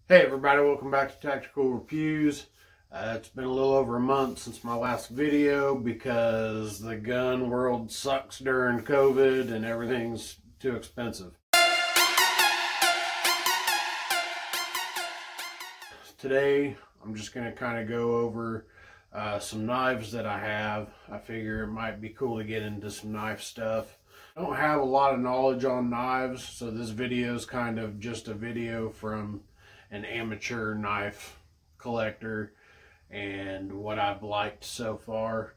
Hey everybody, welcome back to Tactical Reviews. It's been a little over a month since my last video because the gun world sucks during COVID and everything's too expensive. Today I'm just going to kind of go over some knives that I have. I figure it might be cool to get into some knife stuff. I don't have a lot of knowledge on knives, so this video is kind of just a video from an amateur knife collector and what I've liked so far.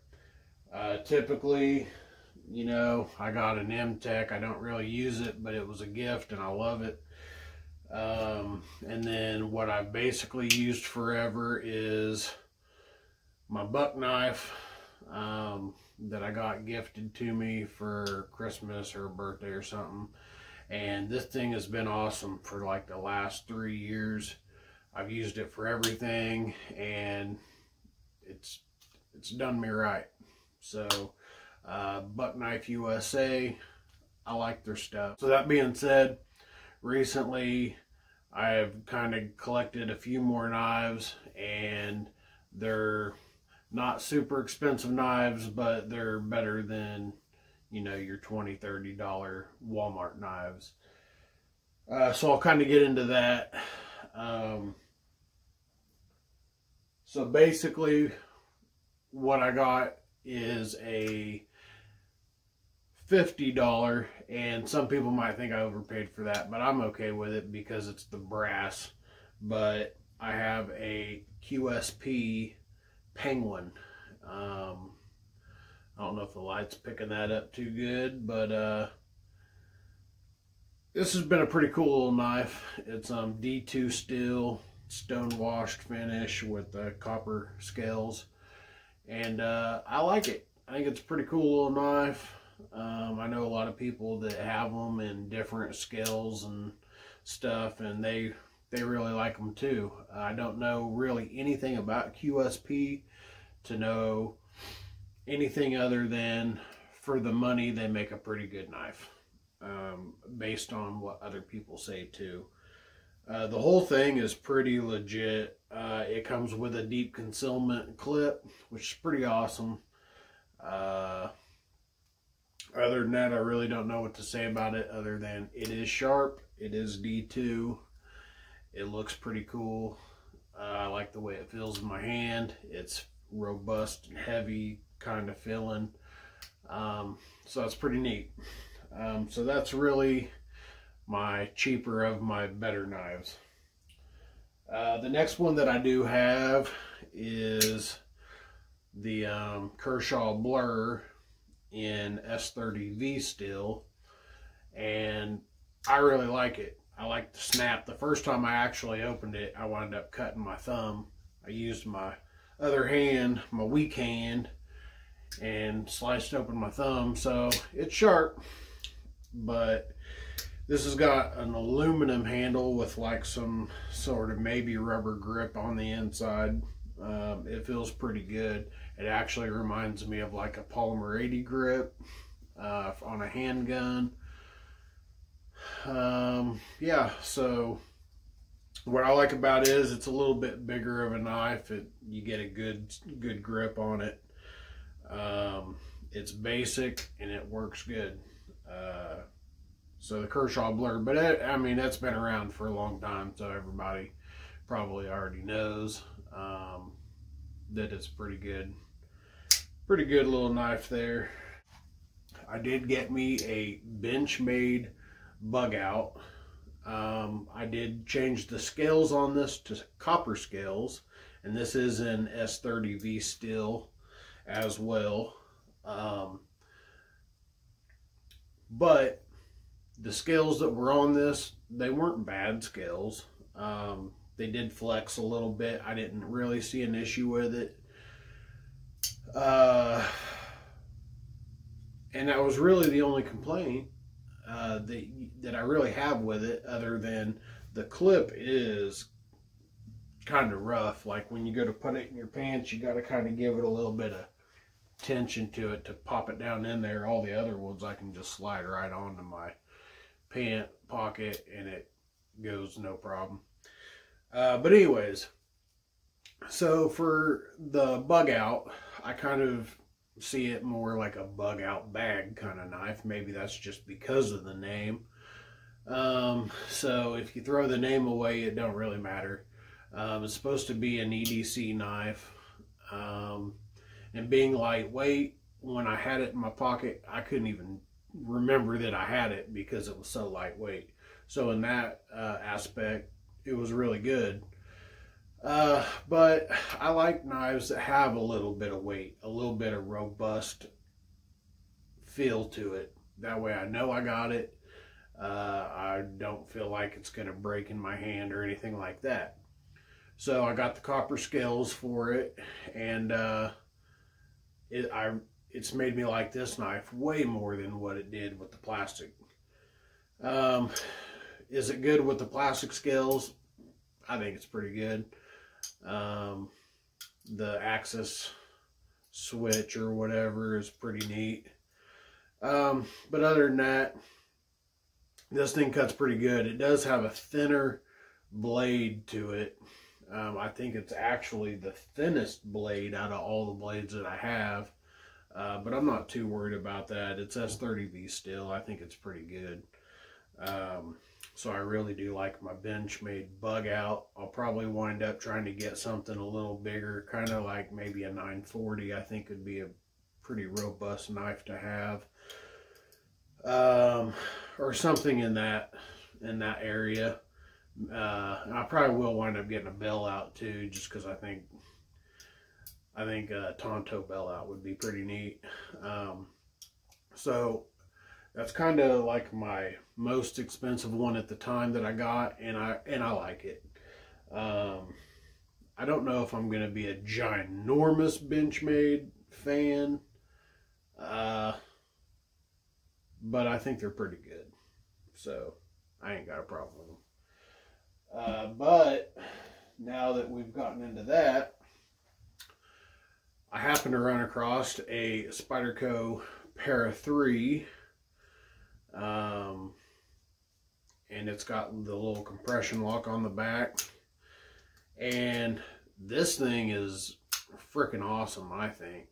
Typically, you know, I got an M-Tech. I don't really use it, but it was a gift and I love it. And then what I've basically used forever is my buck knife that I got gifted to me for Christmas or a birthday or something. And this thing has been awesome for like the last 3 years. I've used it for everything and it's done me right. So Buck Knife USA, I like their stuff. So that being said, recently I've kind of collected a few more knives, and they're not super expensive knives, but they're better than, you know, your $20, $30 Walmart knives. So I'll kind of get into that. So basically what I got is a $50, and some people might think I overpaid for that, but I'm okay with it because it's the brass. But I have a QSP Penguin. I don't know if the light's picking that up too good, but this has been a pretty cool little knife. It's D2 steel, stone washed finish with copper scales, and I like it. I think it's a pretty cool little knife. I know a lot of people that have them in different scales and stuff, and they really like them too. I don't know really anything about QSP to know anything other than for the money they make a pretty good knife, based on what other people say too. The whole thing is pretty legit. It comes with a deep concealment clip, which is pretty awesome. Other than that, I really don't know what to say about it other than it is sharp, it is D2, it looks pretty cool. I like the way it feels in my hand. It's robust and heavy kind of feeling, so that's pretty neat. So that's really my cheaper of my better knives. The next one that I do have is the Kershaw Blur in S30V steel, and I really like it. I like the snap. The first time I actually opened it, I wound up cutting my thumb. I used my other hand, my weak hand, and sliced open my thumb. So it's sharp, but this has got an aluminum handle with like some sort of maybe rubber grip on the inside. It feels pretty good. It actually reminds me of like a polymer 80 grip on a handgun. Yeah, so what I like about it is it's a little bit bigger of a knife. You get a good grip on it. It's basic and it works good. So the Kershaw Blur, but I mean, that's been around for a long time, so everybody probably already knows that it's pretty good little knife there. I did get me a Benchmade Bugout. I did change the scales on this to copper scales, and this is in S30V steel as well. But the scales that were on this, they weren't bad scales. They did flex a little bit. I didn't really see an issue with it. And that was really the only complaint that I really have with it, other than the clip is kind of rough. Like when you go to put it in your pants, you got to kind of give it a little bit of tension to it to pop it down in there. All the other ones I can just slide right onto my pant pocket and it goes no problem. But anyways, so for the bug out, I kind of see it more like a bug out bag kind of knife. Maybe that's just because of the name. So if you throw the name away, it don't really matter. It's supposed to be an EDC knife. And being lightweight, when I had it in my pocket, I couldn't even remember that I had it because it was so lightweight. So in that aspect, it was really good. But I like knives that have a little bit of weight, a little bit of robust feel to it. That way I know I got it. I don't feel like it's going to break in my hand or anything like that. So I got the copper scales for it, and it's made me like this knife way more than what it did with the plastic. Is it good with the plastic scales? I think it's pretty good. The axis switch or whatever is pretty neat. But other than that, this thing cuts pretty good. It does have a thinner blade to it. I think it's actually the thinnest blade out of all the blades that I have. But I'm not too worried about that. It's S30V still. I think it's pretty good. So I really do like my Benchmade Bugout. I'll probably wind up trying to get something a little bigger, kind of like maybe a 940. I think would be a pretty robust knife to have. Or something in that area. I probably will wind up getting a bell out too, just because I think a Tonto bell out would be pretty neat. So that's kind of like my most expensive one at the time that I got, and I like it. I don't know if I'm going to be a ginormous Benchmade fan, but I think they're pretty good. So I ain't got a problem with them. But now that we've gotten into that, I happened to run across a Spyderco Para 3. And it's got the little compression lock on the back. And this thing is freaking awesome, I think.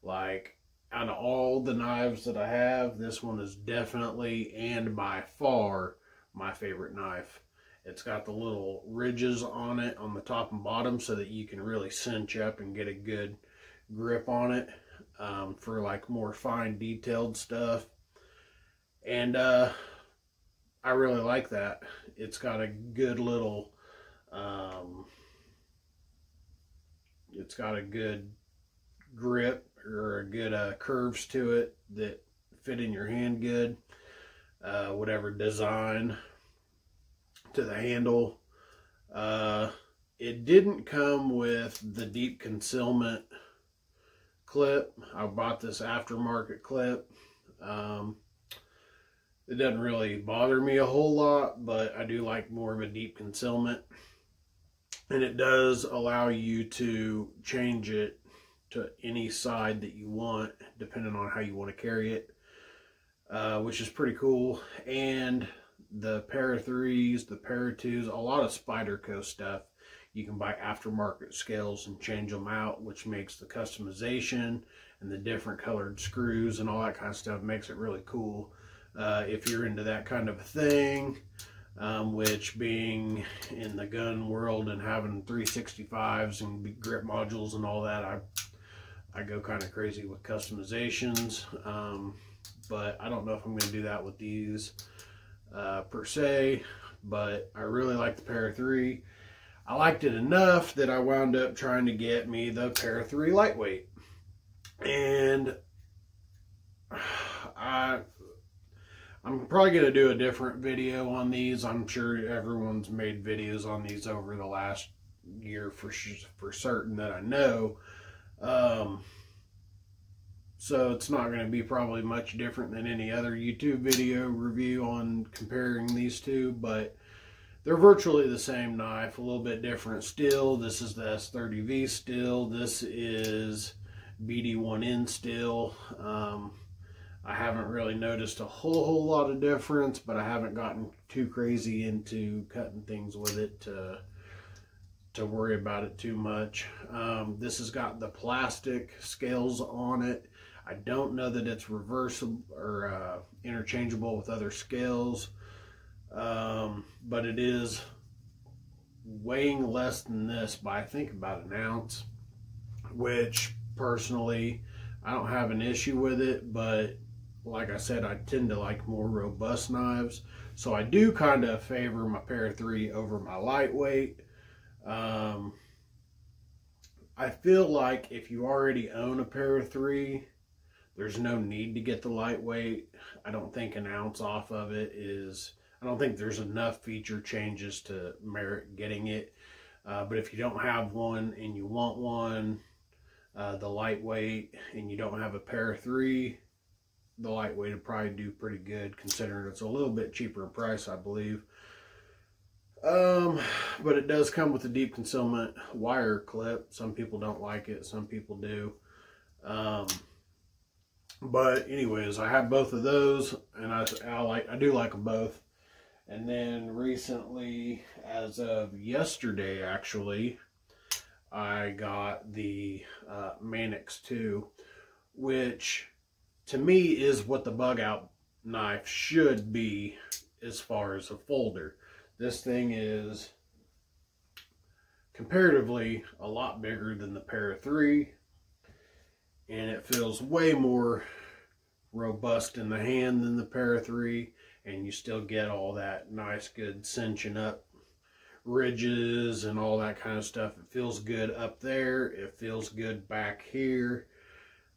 Like, out of all the knives that I have, this one is definitely and by far my favorite knife. It's got the little ridges on it on the top and bottom so that you can really cinch up and get a good grip on it for like more fine detailed stuff. And I really like that. It's got a good little it's got a good grip or a good curves to it that fit in your hand good. Whatever design to the handle. It didn't come with the deep concealment clip. I bought this aftermarket clip. It doesn't really bother me a whole lot, but I do like more of a deep concealment. And it does allow you to change it to any side that you want, depending on how you want to carry it, which is pretty cool. And the Para 3s, the Para 2s, a lot of Spyderco stuff, you can buy aftermarket scales and change them out, which makes the customization and the different colored screws and all that kind of stuff makes it really cool. If you're into that kind of a thing, which being in the gun world and having 365s and grip modules and all that, I go kind of crazy with customizations. But I don't know if I'm going to do that with these per se, but I really like the Para 3. I liked it enough that I wound up trying to get me the Para 3 lightweight. And I'm probably going to do a different video on these. I'm sure everyone's made videos on these over the last year for certain that I know. So it's not going to be probably much different than any other YouTube video review on comparing these two, but they're virtually the same knife, a little bit different steel. This is the S30V steel. This is BD1N steel. I haven't really noticed a whole lot of difference, but I haven't gotten too crazy into cutting things with it to worry about it too much. This has got the plastic scales on it. I don't know that it's reversible or interchangeable with other scales, but it is weighing less than this by I think about an ounce, which personally I don't have an issue with it, but like I said, I tend to like more robust knives, so I do kind of favor my Para 3 over my lightweight. I feel like if you already own a Para 3, there's no need to get the lightweight. I don't think an ounce off of it is, I don't think there's enough feature changes to merit getting it. But if you don't have one and you want one, the lightweight, and you don't have a Para 3, the lightweight would probably do pretty good, considering it's a little bit cheaper in price, I believe. But it does come with a deep concealment wire clip. Some people don't like it, some people do. But anyways, I have both of those, and I do like them both. And then recently, as of yesterday actually, I got the Manix 2, which to me is what the Bugout knife should be as far as a folder. This thing is comparatively a lot bigger than the Para 3, and it feels way more robust in the hand than the Para 3, and you still get all that nice good cinching up ridges and all that kind of stuff. It feels good up there, it feels good back here.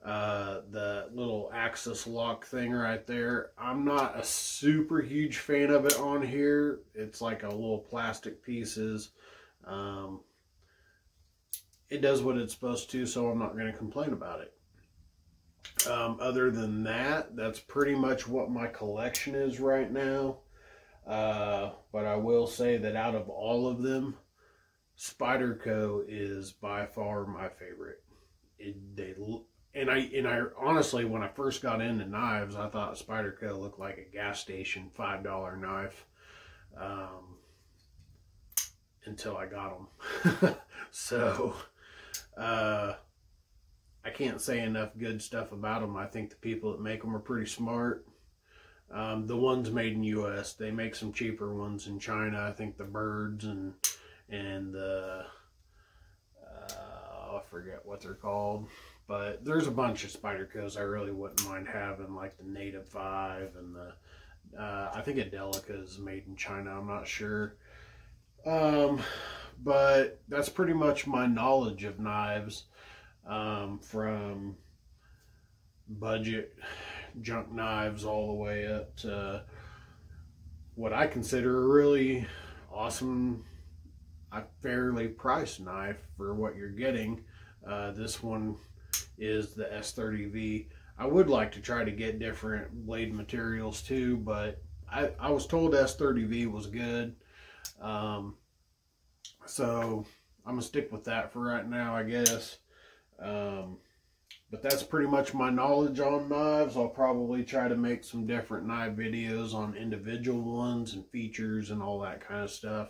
The little axis lock thing right there, I'm not a super huge fan of it on here. It's like a little plastic pieces. It does what it's supposed to, so I'm not going to complain about it. Other than that, that's pretty much what my collection is right now. But I will say that out of all of them, Spyderco is by far my favorite. I honestly, when I first got into knives, I thought Spyderco looked like a gas station $5 knife, until I got them. So I can't say enough good stuff about them. I think the people that make them are pretty smart. The ones made in US, they make some cheaper ones in China. I think the Birds and the I forget what they're called, but there's a bunch of Spydercos I really wouldn't mind having, like the Native 5 and the I think a Delica is made in China, I'm not sure. But that's pretty much my knowledge of knives, from budget junk knives all the way up to what I consider a really awesome, fairly priced knife for what you're getting. This one is the S30V. I would like to try to get different blade materials too, but I was told S30V was good. So I'm gonna stick with that for right now, I guess. But that's pretty much my knowledge on knives. I'll probably try to make some different knife videos on individual ones and features and all that kind of stuff.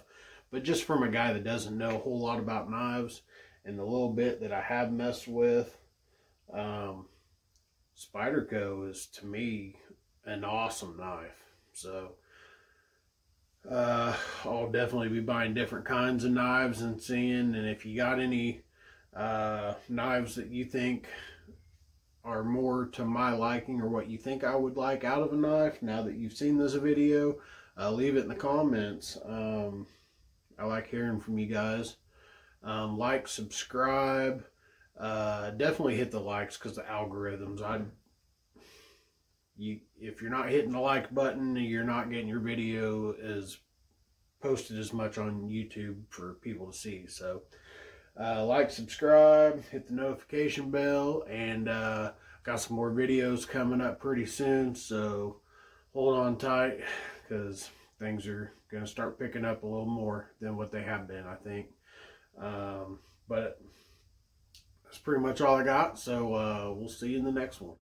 But just from a guy that doesn't know a whole lot about knives, and the little bit that I have messed with, Spyderco is, to me, an awesome knife. So I'll definitely be buying different kinds of knives and seeing, and if you got any knives that you think are more to my liking, or what you think I would like out of a knife now that you've seen this video, leave it in the comments. I like hearing from you guys. Like, subscribe, definitely hit the likes, because the algorithms, if you're not hitting the like button, you're not getting your video as posted as much on YouTube for people to see. So like, subscribe, hit the notification bell, and got some more videos coming up pretty soon, so hold on tight, because things are going to start picking up a little more than what they have been, I think. But that's pretty much all I got, so we'll see you in the next one.